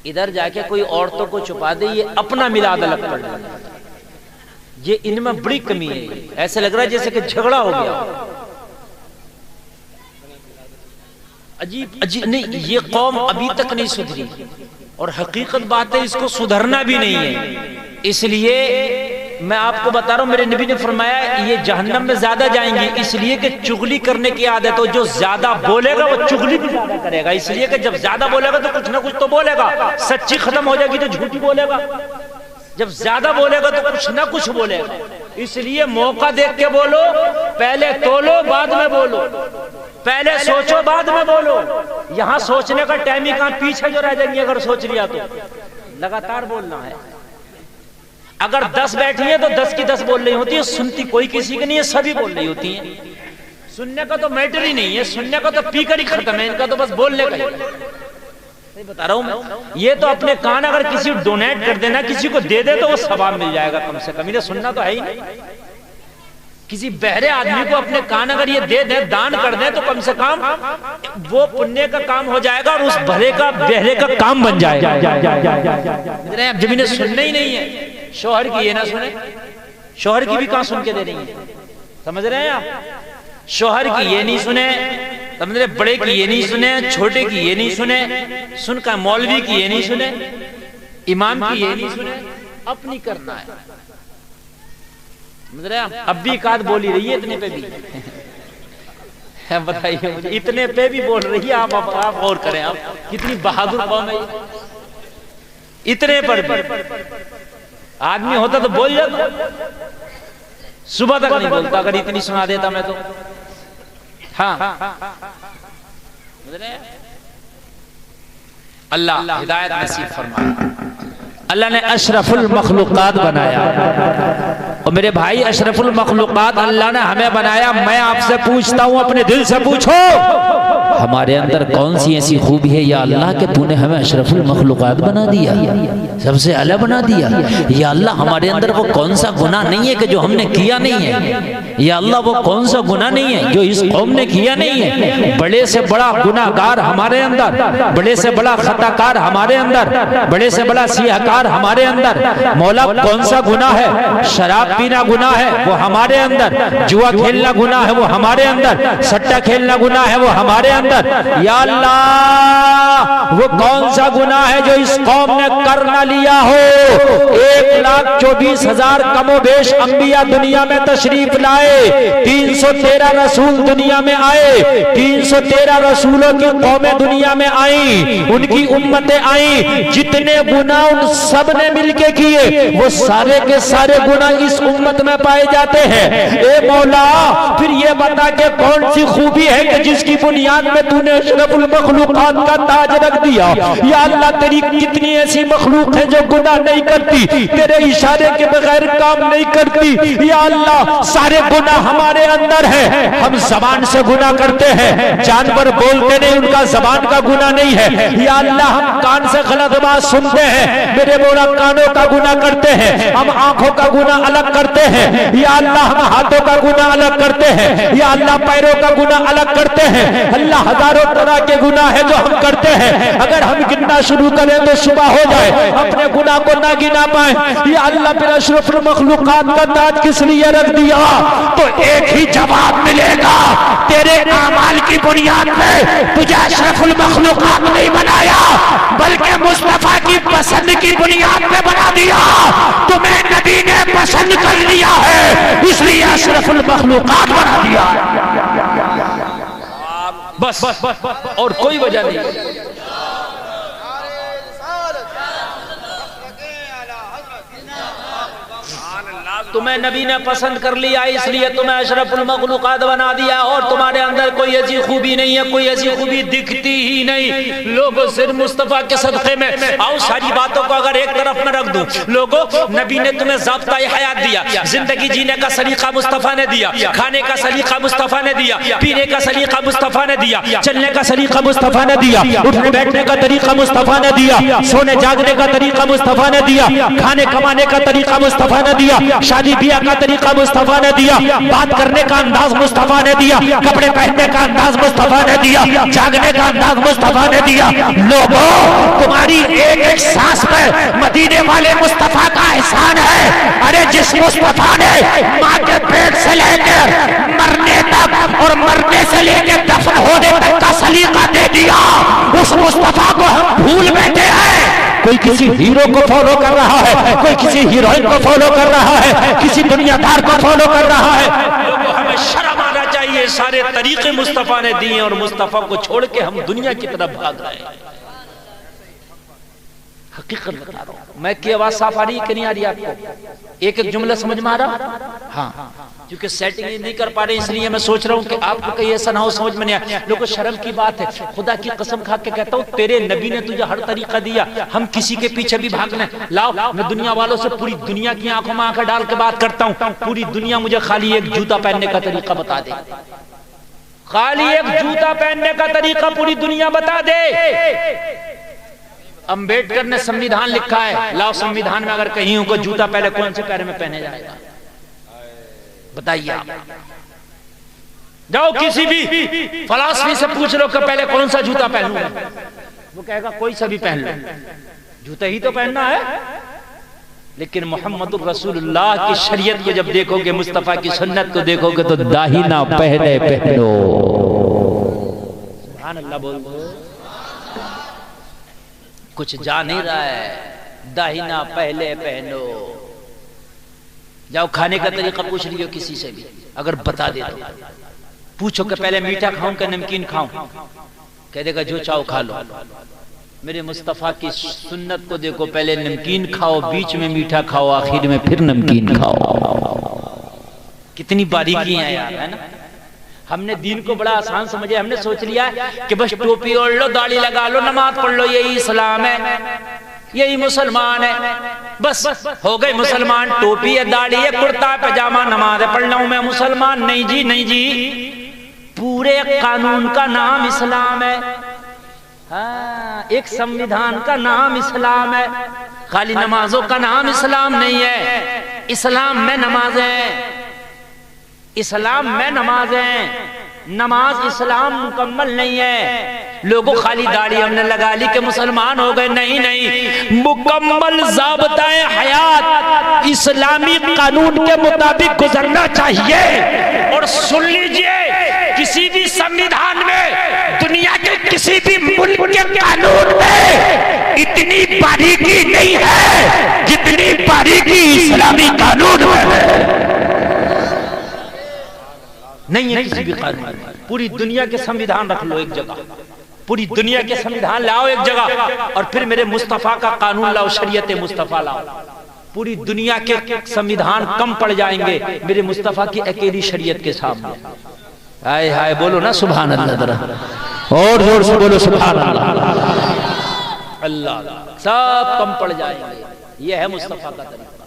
इधर जाके कोई औरतों को छुपा दे, ये अपना मिलाद अलग पड़ जाता है। ये इनमें बड़ी कमी है। ऐसे लग रहा है जैसे कि झगड़ा हो गया। अजीब अजीब नहीं, ये कौम अभी तक नहीं सुधरी और हकीकत बात है इसको सुधरना भी नहीं है। इसलिए मैं आपको बता रहा हूं, मेरे नबी ने फरमाया ये जहन्नम में ज्यादा जाएंगे, इसलिए कि चुगली करने की आदत हो। जो ज्यादा बोलेगा वो चुगली भी ज्यादा करेगा, इसलिए कि जब ज्यादा बोलेगा तो कुछ ना कुछ तो बोलेगा। सच्ची खत्म हो जाएगी तो झूठी बोलेगा, जब ज्यादा बोलेगा तो कुछ ना कुछ बोलेगा। इसलिए मौका देख के बोलो, पहले तोलो बाद में बोलो, पहले सोचो बाद में बोलो। यहां सोचने का टाइम ही कहां, पीछे जो रह जाएंगे अगर सोच लिया तो। लगातार बोलना है। अगर 10 बैठी है तो 10 की 10 बोल रही होती है, सुनती कोई किसी की नहीं है, सभी बोल रही होती हैं। सुनने का तो मैटर ही नहीं है, सुनने का तो पीकर ही खत्म है, इनका तो बस बोलने का ही। बता रहा हूं मैं, ये तो अपने कान अगर किसी को डोनेट कर देना, किसी को दे दे तो वो सवाब मिल जाएगा कम से कम। इन्हें सुनना तो है ही नहीं। किसी बहरे आदमी को अपने कान अगर ये दे दे, दान कर दे, तो कम से कम वो पुण्य का काम हो जाएगा और उस बहरे का काम बन जाएगा। जब इन्हें सुनना ही नहीं है, शोहर की ये ना सुने, शोहर की भी कहां सुन के दे रही है, समझ रहे हैं आप? शोहर की ये नहीं सुने, समझ रहे, बड़े की ये नहीं सुने, छोटे की ये नहीं सुने, सुनकर मौलवी की ये नहीं सुने, इमाम की ये नहीं सुने, अपनी करना है। समझ रहे हैं? अब भी एकाध बोल ही रही है इतने पे भी। बताइए मुझे, इतने पे भी बोल रही है। आप और करें, आप कितनी बहादुर कौम है। इतने पर भी आदमी होता तो बोल जाता, सुबह तक नहीं बोलता अगर इतनी सुना देता मैं तो। हाँ, अल्लाह हिदायत नसीब फरमाए। अल्लाह ने अशरफुल मखलूकात बनाया, और मेरे भाई अशरफुल मखलूकात अल्लाह ने हमें बनाया। मैं आपसे पूछता हूं, अपने दिल से पूछो, हमारे अंदर कौन सी ऐसी खूबी है या अल्लाह के तूने हमें अशरफुल मखलूकात बना दिया, सबसे अलग बना दिया। या अल्लाह हमारे अंदर वो कौन सा गुनाह नहीं है कि जो हमने किया नहीं है। या अल्लाह वो कौन सा गुनाह नहीं है जो इस कौम ने किया नहीं है। बड़े से बड़ा गुनाहगार हमारे अंदर, बड़े से बड़ा खताकार हमारे अंदर, बड़े से बड़ा सियाहकार हमारे अंदर। मौला कौन सा गुनाह है? शराब पीना गुनाह है, वो हमारे अंदर। जुआ खेलना गुनाह है, वो हमारे अंदर। सट्टा खेलना गुनाह है, वो हमारे अंदर। या अल्लाह वो कौन सा गुनाह है जो इस कौम ने कर न लिया हो। 1,24,000 कमोबेश अंबिया दुनिया में तशरीफ लाए, 313 रसूल दुनिया में आए, 313 रसूलों की कौमें दुनिया में आई, उनकी उम्मतें आई। जितने गुनाह उन सब ने मिलके किए, वो सारे के सारे गुनाह इस उम्मत में पाए जाते हैं। ए मौला, फिर ये बता के कौन सी खूबी है कि जिसकी बुनियाद में तूने अशरफुल मखलूकात का ताज रख दिया। या अल्लाह तेरी कितनी ऐसी मखलूक है जो गुनाह नहीं करती, तेरे इशारे के बगैर काम नहीं करती। या अल्लाह सारे गुनाह हमारे अंदर है। हम जबान से गुनाह करते हैं, जानवर बोलते नहीं, उनका जबान का गुनाह नहीं है। या अल्लाह हम कान से गलत बात सुनते हैं, मेरे बोला कानों का गुनाह करते हैं। हम आंखों का गुनाह अलग करते हैं। या अल्लाह हम हाथों का गुनाह अलग करते हैं। या अल्लाह पैरों का गुनाह अलग करते हैं। अल्लाह हजारों तरह के गुनाह है जो हम करते हैं। अगर हम गिनना शुरू करें तो सुबह हो जाए, अपने गुनाह को ना गिना पाए। या अल्लाह फिर अशरफुल मखलूकात का ताज किस लिए रख दिया? तो एक ही जवाब मिलेगा, तेरे आमाल की बुनियाद पे तुझे अशरफुल मखलूकात नहीं बनाया, बल्कि मुस्तफा की पसंद की बुनियाद पे बना दिया। तुम्हें नबी ने पसंद कर लिया है, इसलिए अशरफुल मखलूकात बना दिया। बस और कोई वजह नहीं। तुम्हें नबी ने पसंद कर लिया, इसलिए तुम्हें अशरफुल मखलूकात बना दिया। और तुम्हारे अंदर कोई ऐसी खूबी नहीं है, कोई ऐसी खूबी दिखती ही नहीं। लोगों सिर्फ मुस्तफा के सदक़े में आओ, सारी बातों को अगर एक तरफ में रख दूं, लोगों नबी ने तुम्हें ज़ाब्ता हयात दिया, जिंदगी जीने का सलीका मुस्तफा ने दिया, खाने का सलीका मुस्तफा ने दिया, पीने का सलीका मुस्तफा ने दिया, चलने का सलीका मुस्तफा ने दिया, उठने बैठने का तरीका मुस्तफा ने दिया, सोने जागने का तरीका मुस्तफा ने दिया, खाने कमाने का तरीका मुस्तफा ने दिया, शादी ब्याह का तरीका मुस्तफा ने दिया, बात करने का अंदाज मुस्तफा ने दिया, कपड़े पहनने का अंदाज मुस्तफा ने दिया, जागने का अंदाज मुस्तफा ने दिया। लोगों, तुम्हारी एक एक सांस पे मदीने वाले मुस्तफा का एहसान है। अरे जिस मुस्तफा ने माँ के पेट से लेकर मरने तक और मरने से लेकर दफन होने तक का सलीका दे दिया, उस मुस्तफा को हम भूल बैठे हैं। कोई किसी हीरो को फॉलो कर रहा है, कोई किसी हीरोइन को फॉलो कर रहा है, किसी दुनियादार को फॉलो कर रहा है। लोगों, हमें शर्म आना चाहिए। सारे तरीके मुस्तफा ने दिए और मुस्तफा को छोड़ के हम दुनिया की तरफ भाग रहे हैं। हकीकत बता रहा हूं मैं, की आवाज साफ आ रही है कि नहीं आ रही आपको? एक एक जुमला समझ में आ रहा? हाँ, क्योंकि सेटिंग नहीं कर पा रहे इसलिए मैं सोच रहा हूँ कि आपको कहीं ऐसा ना हो समझ में नहीं आया। लोगों, शर्म की बात है, खुदा की कसम खा के कहता हूँ, तेरे नबी ने तुझे हर तरीका दिया, हम किसी के पीछे भी भागने लाओ। मैं दुनिया वालों से पूरी दुनिया की आंखों में आंखें डाल के बात करता हूँ, पूरी दुनिया मुझे खाली एक जूता पहनने का तरीका बता दे, खाली एक जूता पहनने का तरीका पूरी दुनिया बता दे। अंबेडकर ने संविधान लिखा है, लाओ संविधान में अगर कहीं को जूता पहले कौन से पैर में पहने जाएगा बताइए आप। जाओ किसी भी फलासफी से पूछ लो कि पहले कौन सा जूता पहनूंगा, वो कहेगा कोई सा भी पहन लो, जूता ही तो पहनना है। लेकिन मोहम्मद रसूलुल्लाह की शरीयत को जब देखोगे, मुस्तफा की सुन्नत को देखोगे तो दाहिना पहले पहनो। सुभान अल्लाह बोल दो, कुछ जा नहीं रहा है, दाहिना पहले पहनो। जाओ खाने का तरीका पूछ लियो किसी से भी, अगर बता दे तो पूछो कि पहले मीठा खाऊं कि नमकीन खाऊं, कह देगा जो चाहो खा लो। मेरे मुस्तफा की सुन्नत को देखो, पहले नमकीन खाओ, बीच में मीठा खाओ, आखिर में फिर नमकीन खाओ। कितनी बारीकी है यार, है ना। हमने दीन को बड़ा आसान समझे, हमने सोच लिया कि बस टोपी ओढ़ लो, दाढ़ी लगा लो, नमाज पढ़ लो, यही इस्लाम है, यही मुसलमान है, बस हो गए मुसलमान। टोपी है, दाढ़ी है, कुर्ता पैजामा, नमाज पढ़ लूं मैं मुसलमान। नहीं जी, नहीं जी, पूरे कानून का नाम इस्लाम है। हाँ, एक संविधान का नाम इस्लाम है, खाली नमाजों का नाम इस्लाम नहीं है। इस्लाम में नमाज है, इस्लाम में नमाज है, नमाज इस्लाम मुकम्मल नहीं है। लोगों खाली दाढ़ी हमने लगा ली कि मुसलमान हो गए, नहीं नहीं, मुकम्मल ज़ाब्ता-ए हयात इस्लामी कानून के मुताबिक गुजरना चाहिए। और सुन लीजिए, किसी भी संविधान में, दुनिया के किसी भी मुल्क के कानून में इतनी बारीकी नहीं है जितनी बारीकी इस्लामी कानून में है। नहीं है किसी भी कानून। पूरी दुनिया के संविधान रख लो एक जगह, पूरी दुनिया के संविधान लाओ एक जगह, और फिर मेरे मुस्तफा का कानून लाओ, शरीयत मुस्तफा लाओ। पूरी दुनिया के संविधान कम पड़ जाएंगे मेरे मुस्तफा की अकेली शरीयत के सामने। हाय हाय बोलो ना सुभान अल्लाह, जरा और जोर से बोलो सुभान अल्लाह। अल्लाह सब कम पड़ जाएंगे, यह है मुस्तफा का तरीका।